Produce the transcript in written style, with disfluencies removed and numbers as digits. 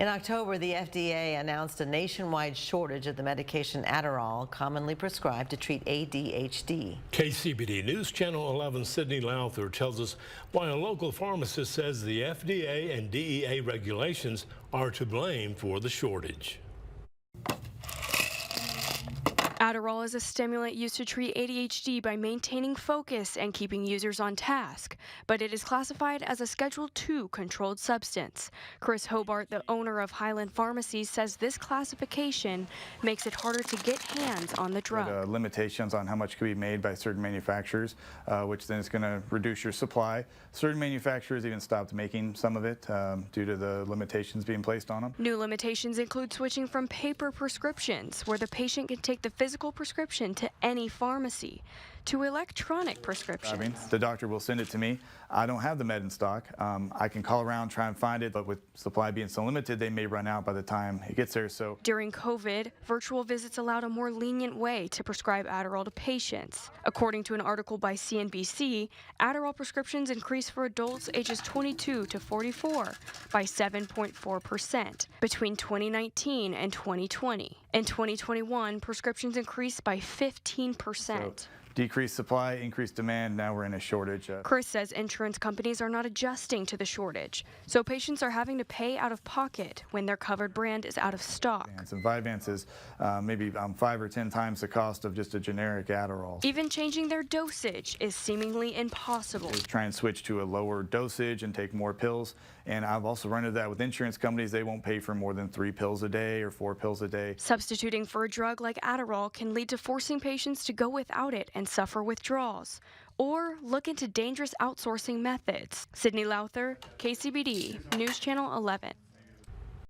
In October, the FDA announced a nationwide shortage of the medication Adderall, commonly prescribed to treat ADHD. KCBD News Channel 11 Sydney Lowther tells us why a local pharmacist says the FDA and DEA regulations are to blame for the shortage. Adderall is a stimulant used to treat ADHD by maintaining focus and keeping users on task, but it is classified as a Schedule II controlled substance. Chris Hobart, the owner of Highland Pharmacy, says this classification makes it harder to get hands on the drug. Limitations on how much can be made by certain manufacturers, which then is going to reduce your supply. Certain manufacturers even stopped making some of it due to the limitations being placed on them. New limitations include switching from paper prescriptions, where the patient can take the physical prescription to any pharmacy, to electronic prescriptions. The doctor will send it to me. I don't have the med in stock. I can call around, try and find it, but with supply being so limited, they may run out by the time it gets there. So during COVID, virtual visits allowed a more lenient way to prescribe Adderall to patients. According to an article by CNBC, Adderall prescriptions increased for adults ages 22 to 44 by 7.4% between 2019 and 2020. In 2021, prescriptions increased by 15%. Decreased supply, increased demand, now we're in a shortage. Chris says insurance companies are not adjusting to the shortage, so patients are having to pay out of pocket when their covered brand is out of stock. And Vyvanse is maybe 5 or 10 times the cost of just a generic Adderall. Even changing their dosage is seemingly impossible. They try and switch to a lower dosage and take more pills, and I've also run into that with insurance companies. They won't pay for more than 3 pills a day or 4 pills a day. Substituting for a drug like Adderall can lead to forcing patients to go without it and suffer withdrawals, or look into dangerous outsourcing methods. Sydney Lowther, KCBD, News Channel 11.